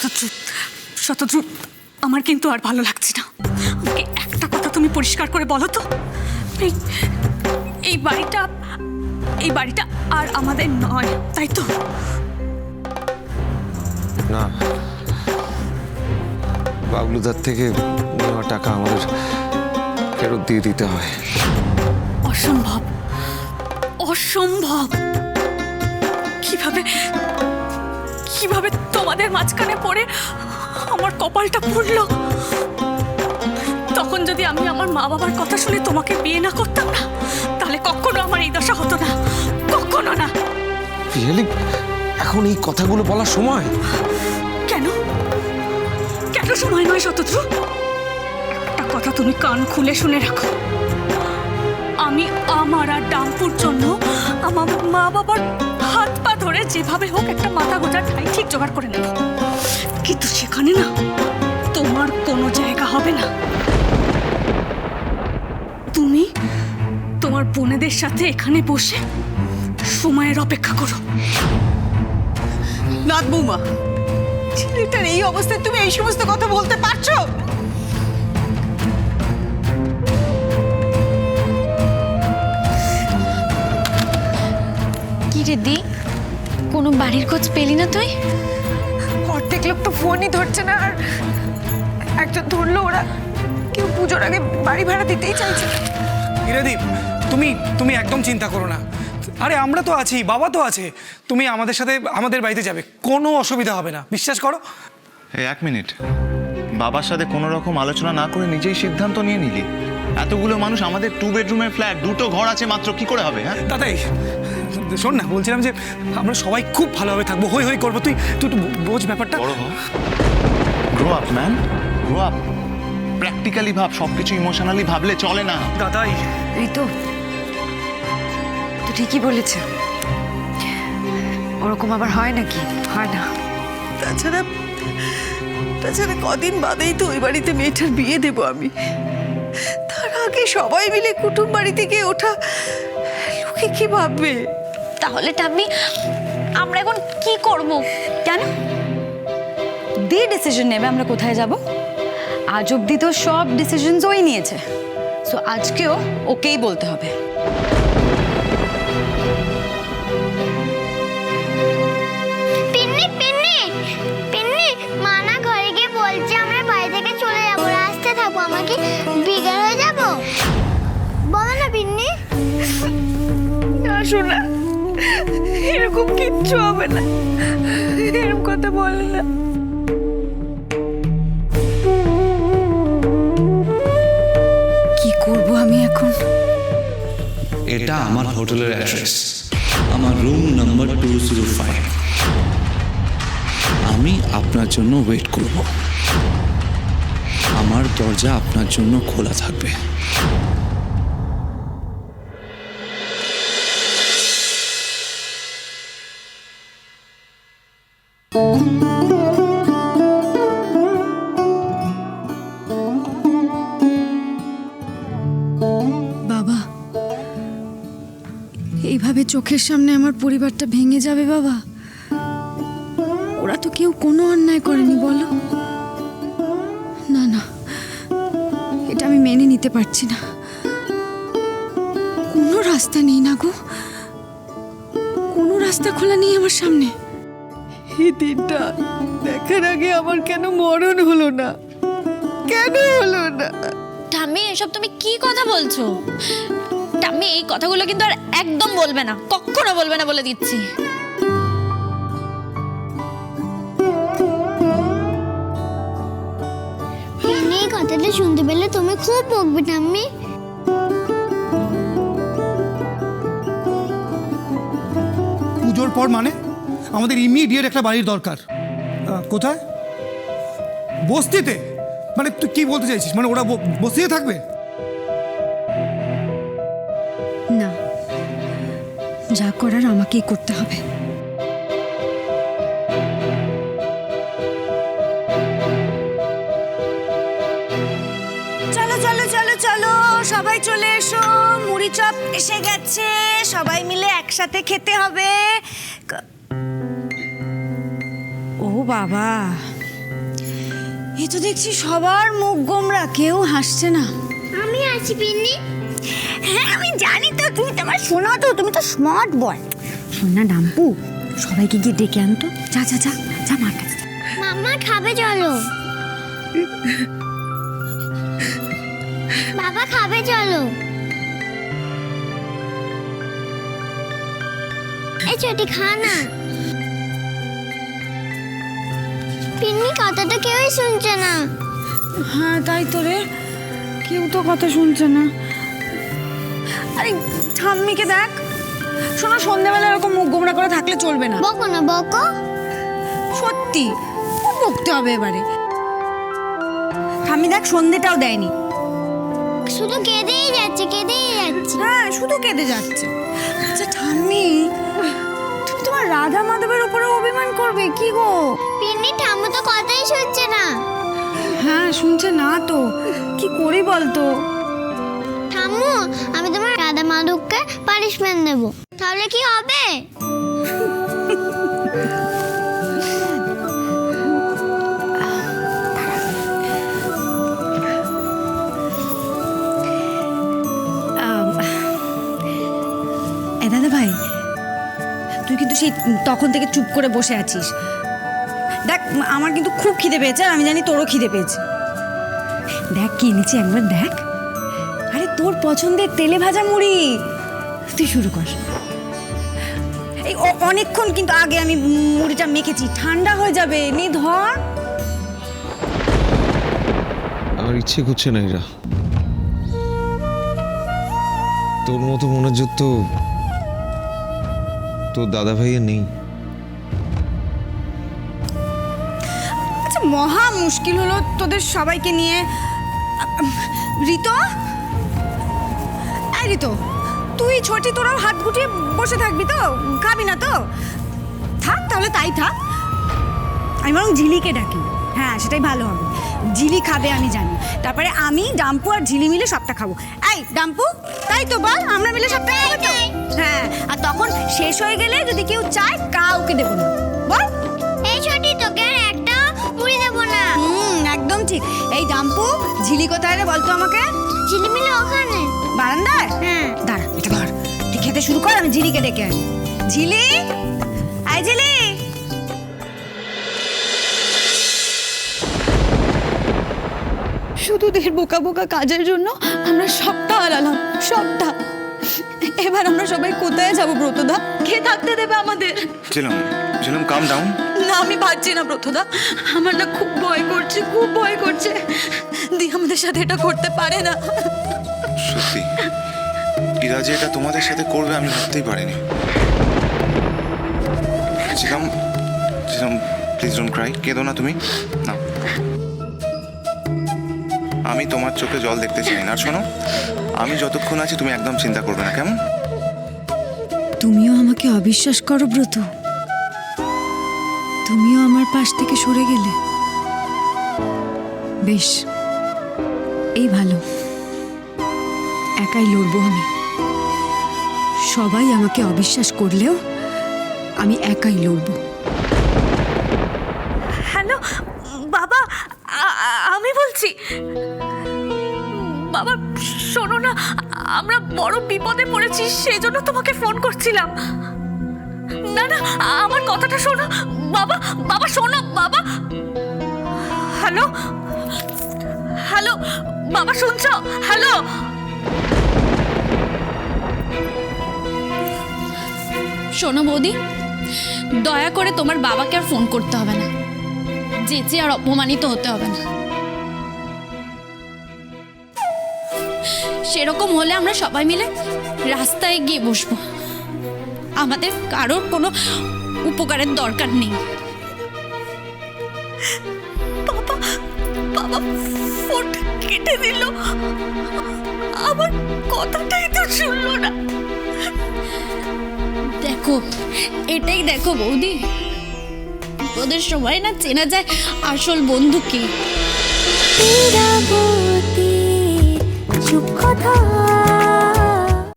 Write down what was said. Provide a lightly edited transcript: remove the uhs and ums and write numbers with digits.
শতদ্রু, শতদ্রু, আমার কিন্তু আর ভালো লাগছে না। আমাকে একটা কথা তুমি পরিষ্কার করে বলো তো, এই বাড়িটা আর আমাদের নয়, তাই তো? না, বাবলুদার থেকে নেওয়া টাকা আমাদের ফেরত দিয়ে দিতে হয়। অসম্ভব, অসম্ভব। কিভাবে তোমাদের মাঝখানে পড়ে আমার কপালটা পুড়লো। তখন যদি আমি আমার মা বাবার কথা শুনে তোমাকে বিয়ে না করতাম না, তাহলে কখনো আমার এই দশা হতো না, কখনো না। রিয়েলি এখন এই কথাগুলো বলার সময়? কেন কেন সময় নয় শতদ্রু? একটা কথা তুমি কান খুলে শুনে রাখো, আমি আমার আর ডাম্পুর জন্য আমার মা বাবার হাত পা ধরে যেভাবে হোক একটা মাথা গোজার ঠাই ঠিক জোগাড় করে নেব, কিন্তু সেখানে না তোমার কোনো জায়গা হবে না। তুমি তোমার বোনেদের সাথে এখানে বসে সময়ের অপেক্ষা করো। নাথ বৌমা, ছেলেটার এই অবস্থায় তুমি এই সমস্ত কথা বলতে পারছো? কি রে দি, কোনো বাড়ির খোঁজ পেলি না তুই? অর্ধেক লোক তো ফোনই ধরছে না, আর একজন ধরলো, ওরা কেউ পুজোর আগে বাড়ি ভাড়া দিতেই চাইছে না। হিরাদীপ, তুমি একদম চিন্তা করো না। আরে আমরা তো আছি, বাবা তো আছে। তুমি আমাদের সাথে আমাদের বাড়িতে যাবে, কোনো অসুবিধা হবে না, বিশ্বাস করো। এই 1 মিনিট, বাবার সাথে কোনো রকম আলোচনা না করে নিজেই সিদ্ধান্ত নিয়ে নিলি? এতগুলো মানুষ, আমাদের 2 বেডরুমের ফ্ল্যাট, 2টো ঘর আছে মাত্র, কি করে হবে? হ্যাঁ দাদাই শোন না, বলছিলাম যে আমরা সবাই খুব ভালোভাবে থাকবো, হই হই করবো। তুই একটু বোঝ ব্যাপারটা। বড় হ, grow up man, grow up. Practically ভাব, সবকিছু ইমোশনালি ভাবলে চলে না। দাদাই, এই তো ঠিকই বলেছে, ওরকম আবার হয় নাকি? হয় না। তাছাড়া কদিন বাদেই তো ওই বাড়িতে মেয়েটার বিয়ে দেবো আমি। তার আগে সবাই মিলে কুটুম বাড়ি থেকে ওঠা, লোকে কি ভাববে? তাহলে টাম্মি, আমরা এখন কি করব? কেন দি ডিসিশন নেবে আমরা কোথায় যাব? আজ অব্দি তো সব ডিসিশনস ওই নিয়েছে, সো আজকেও ওকেই বলতে হবে। পিন্নি পিন্নি পিন্নি, মা না ঘরে গিয়ে বলছে আমরা বাড়ি থেকে চলে যাবো, রাস্তে থাকবো, আমাকে বিগার হয়ে যাবো। বলো না পিন্নি। না শোনা, এরকম কিচ্ছু হবে না, এরকম কথা বলে না। কি করব আমি এখন? এটা আমার হোটেলের অ্যাড্রেস, আমার রুম নাম্বার 205। আমি আপনার জন্য ওয়েট করব, আমার দরজা আপনার জন্য খোলা থাকবে। বাবা, এইভাবে চোখের সামনে আমার পরিবারটা ভেঙে যাবে বাবা? ওরা তো কেউ কোনো অন্যায় করেনি বলো। না না, এটা আমি মেনে নিতে পারছি না। কোনো রাস্তা নেই না গো, কোনো রাস্তা খোলা নেই আমার সামনে। এই দিনটা দেখার আগে আমার কেন মরণ হলো না? কেন হলো না? টাম্মি, এসব তুমি কি কথা বলছো? টাম্মি, এই কথাগুলো কিন্তু আর একদম বলবে না, কখনো বলবে না, বলে দিচ্ছি। পিন্নি, এই কথাটা শুনতে পেলে তুমি খুব বকবে টাম্মি। পুজোর পর মানে আমাদের ইমিডিয়েট একটা বাড়ির দরকার। কোথায়? বস্তিতে? মানে তুই কি বলতে চাইছিস? মানে ওরা বস্তিতে থাকবে? না, যা করার আমাকেই করতে হবে। চলো চলো চলো চলো, সবাই চলে এসো, মুড়ি চপ এসে গেছে, সবাই মিলে একসাথে খেতে হবে। ও বাবা, এ তো দেখছি সবার মুখ গোমরা, কেউ হাসছে না। আমি আছি পিন্নি। হ্যাঁ আমি জানি তো, তুমি তোমার শোনা তো, তুমি তো স্মার্ট বয়। শোন না ডাম্পু, সবাইকে গিয়ে ডেকে আনতো। যা যা যা যা, মার কাছে যা। মাম্মা খাবে চলো। বাবা খাবে চলো। এই ছোটি খা না। পিন্নি কথা তো কেউই শুনছে না। হ্যাঁ তাই তো রে, কেউ তো কথা শুনছে না। আরে ঠাম্মিকে দেখ, শোনো সন্ধ্যাবেলা এরকম মুখ গোমরা করে থাকলে চলবে না। বকো না বকো। সত্যি খুব বকতে হবে এবারে। ঠাম্মি দেখ সন্ধ্যেটাও দেয়নি। শুধু কেঁদেই যাচ্ছে কেঁদেই যাচ্ছে। হ্যাঁ শুধু কেঁদে যাচ্ছে। আচ্ছা ঠাম্মি, তুমি তোমার রাধা মাধবের উপরে অভিমান করবে কি গো? পিন্নি ঠাম্মু তো কথাই শুনছে না। হ্যাঁ শুনছে না তো, কি করি বলতো? ঠাম্মু আমি তোমার রাধা মাধবকে পানিশমেন্ট দেব, তাহলে কি হবে? দাদা ভাই, তুই কিন্তু সেই তখন থেকে চুপ করে বসে আছিস। দেখ আমার কিন্তু খুব খিদে পেয়েছে, আর আমি জানি তোরও খিদে পেয়েছে। দেখ কি এনেছি একবার দেখ। আরে তোর পছন্দের তেলে ভাজা মুড়ি, তুই শুরু কর। এই অনেকক্ষণ কিন্তু আগে আমি মুড়িটা মেখেছি, ঠান্ডা হয়ে যাবে। নে ধর। আমার ইচ্ছে করছে না এরা। তোর মতো মনোযোগ তো তোর দাদা ভাইয়ের নেই। আচ্ছা মহা মুশকিল হলো তোদের সবাইকে নিয়ে। ঋতো, এই ঋতো, তুই ছোটি তোরাও হাত গুটিয়ে বসে থাকবি তো? খাবি না তো? থাক তাহলে তাই থাক। আমি বরং ঝিলিকে ডাকি। হ্যাঁ সেটাই ভালো হবে, ঝিলি খাবে আমি জানি। তারপরে আমি ডাম্পু আর ঝিলি মিলে সবটা খাবো। এই ডাম্পু, তাই তো বল, আমরা মিলে সবটা খাবো তো? হ্যাঁ, আর তখন শেষ হয়ে গেলে যদি কেউ চায় কাউকে দেবো না, বল। এই ছোটি তোকে আর একটা মুড়ি দেবো না। একদম ঠিক। এই ডাম্পু, ঝিলি কোথায় রে বলতো আমাকে? ঝিলিমিলি ওখানে বারান্দায়? হ্যাঁ। দাঁড়া এটা ধর, তুই খেতে শুরু কর, আমি ঝিলিকে ডেকে আনি। ঝিলি, আয় ঝিলি। শুধু দের বোকা বোকা কাজের জন্য আমরা সবটা হারালাম, সবটা। এবার আমরা সবাই কোথায় যাবো ব্রতদা? কে থাকতে দেবে আমাদের? ঝিলম ঝিলম কাম ডাউন। না আমি পারছি না ব্রতদা, আমার না খুব ভয় করছে, খুব ভয় করছে। দি আমাদের সাথে এটা করতে পারে না। সত্যি ইরা যে এটা তোমাদের সাথে করবে আমি ভাবতেই পারিনি। Jhelum Jhelum please don't Cry. কেঁদো না তুমি, না। আমি তোমার চোখে জল দেখতে চাই না। আর শোনো, আমি যতক্ষণ আছি তুমি একদম চিন্তা করবে না, কেমন? তুমিও আমাকে অবিশ্বাস করো ব্রত, তুমিও আমার পাশ থেকে সরে গেলে। বেশ, এই ভালো। একাই লড়বো আমি। সবাই আমাকে অবিশ্বাস করলেও আমি একাই লড়বো। হ্যালো বাবা, আমি বলছি। বাবা শোনো না, আমরা বড় বিপদে পড়েছি, সেই জন্য তোমাকে ফোন করছিলাম। না না, আমার কথাটা শোনো বাবা। বাবা শোনো বাবা। হ্যালো হ্যালো বাবা, শুনছো? হ্যালো। শোনো বৌদি, দয়া করে তোমার বাবাকে আর ফোন করতে হবে না, যেচে আর অপমানিত হতে হবে না। সেরকম হলে আমরা সবাই মিলে রাস্তায় গিয়ে বসবো। আমাদের কারোর কোনো উপকারের দরকার নেই। বাবা বাবা ফোনটা কেটে দিল, আমার কথাটাই তো শুনলো না। দেখো, এটাই দেখো বৌদি, ওদের সময় না চেনা যায় আসল বন্ধু কি। চুপ কথা